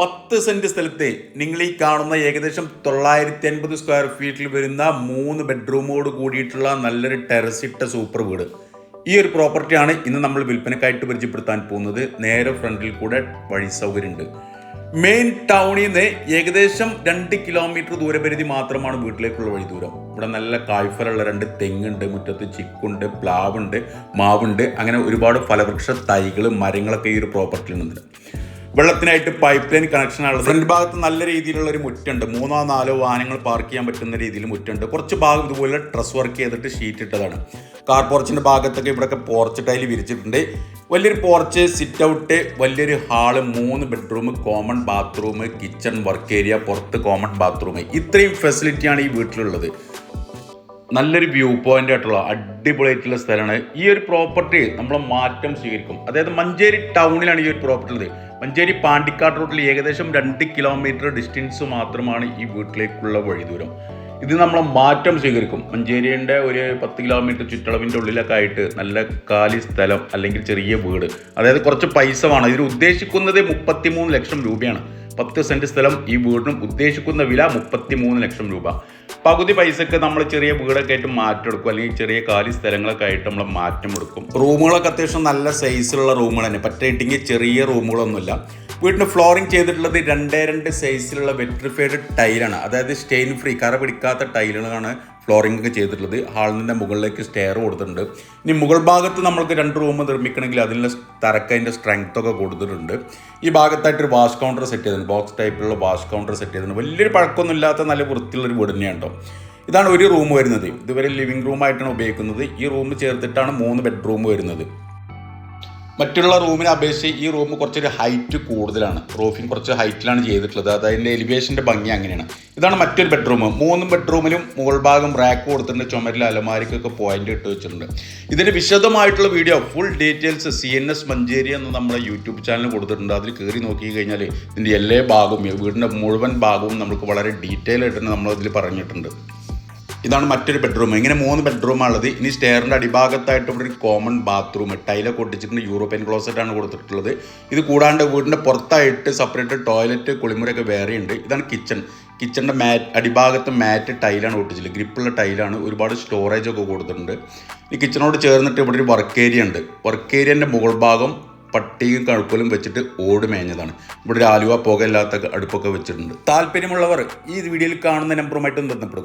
10 saint സ്ഥലത്തെ നിങ്ങൾ ഈ കാണുന്ന ഏകദേശം 950 സ്ക്വയർ ഫീറ്റിൽ വരുന്ന 3 ബെഡ്റൂമോട് കൂടിയിട്ടുള്ള നല്ലൊരു ടെറസിട്ട സൂപ്പർ വീട്. ഈ ഒരു പ്രോപ്പർട്ടിയാണ് ഇന്ന് നമ്മൾ വിൽപ്പനക്കായിട്ട് പരിചയപ്പെടുത്താൻ പോകുന്നത്. നേരെ ഫ്രണ്ടിൽ കൂടെ വഴി സൗകര്യമുണ്ട്. മെയിൻ ടൗണിൽ നിന്ന് ഏകദേശം 2 കിലോമീറ്റർ ദൂരപരിധി മാത്രമാണ് വീട്ടിലേക്കുള്ള വഴി ദൂരം. ഇവിടെ നല്ല കായ്ഫലുള്ള 2 തെങ്ങുണ്ട്, മുറ്റത്ത് ചിക്കുണ്ട്, പ്ലാവുണ്ട്, മാവുണ്ട്, അങ്ങനെ ഒരുപാട് ഫലവൃക്ഷ തൈകൾ മരങ്ങളൊക്കെ ഈ ഒരു പ്രോപ്പർട്ടിയിലുണ്ട്. വെള്ളത്തിനായിട്ട് പൈപ്പ് ലൈൻ കണക്ഷനാണുള്ളത്. ഫ്രണ്ട് ഭാഗത്ത് നല്ല രീതിയിലുള്ള ഒരു മുറ്റുണ്ട്. 3-4 വാഹനങ്ങൾ പാർക്ക് ചെയ്യാൻ പറ്റുന്ന രീതിയിൽ മുറ്റുണ്ട്. കുറച്ച് ഭാഗം ഇതുപോലെ ട്രസ് വർക്ക് ചെയ്തിട്ട് ഷീറ്റ് ഇട്ടതാണ്. കാർ പോർച്ചിന്റെ ഭാഗത്തൊക്കെ ഇവിടെയൊക്കെ പോർച്ച് ടൈൽ വിരിച്ചിട്ടുണ്ട്. വലിയൊരു പോർച്ച്, സിറ്റ് ഔട്ട്, വലിയൊരു hall, 3 bedroom, common bathroom, kitchen, work area, പുറത്ത് കോമൺ ബാത്റൂം. ഇത്രയും ഫെസിലിറ്റിയാണ് ഈ വീട്ടിലുള്ളത്. നല്ലൊരു വ്യൂ പോയിന്റ് ആയിട്ടുള്ള അടിപൊളിയായിട്ടുള്ള സ്ഥലമാണ്. ഈ ഒരു പ്രോപ്പർട്ടി നമ്മൾ മാറ്റം സ്വീകരിക്കും. അതായത് മഞ്ചേരി ടൗണിലാണ് ഈ ഒരു പ്രോപ്പർട്ടി ഉള്ളത്. മഞ്ചേരി പാണ്ടിക്കാട് റോഡിൽ ഏകദേശം 2 കിലോമീറ്റർ ഡിസ്റ്റൻസ് മാത്രമാണ് ഈ വീട്ടിലേക്കുള്ള വഴി ദൂരം. ഇത് നമ്മൾ മാറ്റം സ്വീകരിക്കും. മഞ്ചേരിയുടെ ഒരു 10 കിലോമീറ്റർ ചുറ്റളവിൻ്റെ ഉള്ളിലൊക്കെ ആയിട്ട് നല്ല കാലി സ്ഥലം അല്ലെങ്കിൽ ചെറിയ വീട്, അതായത് കുറച്ച് പൈസ വേണം. ഇതിന് ഉദ്ദേശിക്കുന്നത് 33 ലക്ഷം രൂപയാണ്. 10 സെന്റ് സ്ഥലം ഈ വീടിനും ഉദ്ദേശിക്കുന്ന വില 33 ലക്ഷം രൂപ. പകുതി പൈസക്ക് നമ്മൾ ചെറിയ വീടൊക്കെ ആയിട്ട് മാറ്റെടുക്കും, അല്ലെങ്കിൽ ചെറിയ കാലി സ്ഥലങ്ങളൊക്കെ ആയിട്ട് നമ്മൾ മാറ്റം എടുക്കും. റൂമുകളൊക്കെ അത്യാവശ്യം നല്ല സൈസിലുള്ള റൂമുകൾ തന്നെ, പറ്റിയിട്ടെങ്കിൽ ചെറിയ റൂമുകളൊന്നുമില്ല. വീടിന് ഫ്ലോറിംഗ് ചെയ്തിട്ടുള്ളത് 2x2 സൈസിലുള്ള വെട്രിഫൈഡ് ടൈലാണ്, അതായത് സ്റ്റെയിൻ ഫ്രീ, കറ പിടിക്കാത്ത ടൈലുകളാണ് ഫ്ലോറിംഗ് ഒക്കെ ചെയ്തിട്ടുള്ളത്. ഹാളിൻ്റെ മുകളിലേക്ക് സ്റ്റെയർ കൊടുത്തിട്ടുണ്ട്. ഇനി മുകൾ ഭാഗത്ത് നമ്മൾക്ക് 2 റൂം നിർമ്മിക്കണമെങ്കിൽ അതിനുള്ള തറക്കതിൻ്റെ സ്ട്രെങ്ത് ഒക്കെ കൊടുത്തിട്ടുണ്ട്. ഈ ഭാഗത്തായിട്ടൊരു വാഷ് കൗണ്ടർ സെറ്റ് ചെയ്തിട്ടുണ്ട്, ബോക്സ് ടൈപ്പിലുള്ള വാഷ് കൗണ്ടർ സെറ്റ് ചെയ്തിട്ടുണ്ട്. വലിയൊരു പഴക്കമൊന്നും ഇല്ലാത്ത നല്ല വൃത്തിയുള്ളൊരു വീട് തന്നെയാണ് കേട്ടോ. ഇതാണ് ഒരു റൂം വരുന്നത്. ഇതുവരെ ലിവിംഗ് റൂമായിട്ടാണ് ഉപയോഗിക്കുന്നത്. ഈ റൂം ചേർത്തിട്ടാണ് 3 ബെഡ്റൂം വരുന്നത്. മറ്റുള്ള റൂമിനെ അപേക്ഷിച്ച് ഈ റൂം കുറച്ചൊരു ഹൈറ്റ് കൂടുതലാണ്. റൂഫിങ് കുറച്ച് ഹൈറ്റിലാണ് ചെയ്തിട്ടുള്ളത്. അതിൻ്റെ എലിവേഷൻ്റെ ഭംഗി അങ്ങനെയാണ്. ഇതാണ് മറ്റൊരു ബെഡ്റൂം. 3 ബെഡ്റൂമിലും മുകൾ ഭാഗം റാക്ക് കൊടുത്തിട്ടുണ്ട്. ചുമരിൽ അലമാരിക്കൊക്കെ പോയിന്റ് ഇട്ട് വെച്ചിട്ടുണ്ട്. ഇതിൻ്റെ വിശദമായിട്ടുള്ള video, full details CNS Manjeri എന്ന് നമ്മുടെ യൂട്യൂബ് ചാനൽ കൊടുത്തിട്ടുണ്ട്. അതിൽ കയറി നോക്കി കഴിഞ്ഞാൽ ഇതിൻ്റെ എല്ലാ ഭാഗവും, വീടിൻ്റെ മുഴുവൻ ഭാഗവും നമുക്ക് വളരെ ഡീറ്റെയിൽ ആയിട്ട് നമ്മളതിൽ പറഞ്ഞിട്ടുണ്ട്. ഇതാണ് മറ്റൊരു ബെഡ്റൂം. ഇങ്ങനെ 3 ബെഡ്റൂമാണുള്ളത്. ഇനി സ്റ്റെയറിൻ്റെ അടിഭാഗത്തായിട്ട് ഇവിടെ ഒരു കോമൺ ബാത്റൂം, ടൈലൊക്കെ ഒട്ടിച്ചിട്ടുണ്ട്. യൂറോപ്യൻ ക്ലോസറ്റാണ് കൊടുത്തിട്ടുള്ളത്. ഇത് കൂടാണ്ട് വീടിൻ്റെ പുറത്തായിട്ട് സെപ്പറേറ്റ് ടോയ്ലറ്റ്, കുളിമുറിയൊക്കെ വേറെ ഉണ്ട്. ഇതാണ് കിച്ചൺ. കിച്ചണിൻ്റെ അടിഭാഗത്ത് മാറ്റ് ടൈലാണ് ഒട്ടിച്ചിട്ടുള്ളത്. ഗ്രിപ്പുള്ള ടൈലാണ്. ഒരുപാട് സ്റ്റോറേജ് ഒക്കെ കൊടുത്തിട്ടുണ്ട്. ഈ കിച്ചണോട് ചേർന്നിട്ട് ഇവിടെ ഒരു വർക്ക് ഏരിയ ഉണ്ട്. വർക്ക് ഏരിയൻ്റെ മുകൾ ഭാഗം പട്ടിയും കഴുക്കലും വെച്ചിട്ട് ഓട് മേഞ്ഞതാണ്. ഇവിടെ ഒരു ആലുവ പുകയില്ലാത്ത അടുപ്പൊക്കെ വെച്ചിട്ടുണ്ട്. താല്പര്യമുള്ളവർ ഈ വീഡിയോയിൽ കാണുന്ന നമ്പറുമായിട്ട് ബന്ധപ്പെടുക.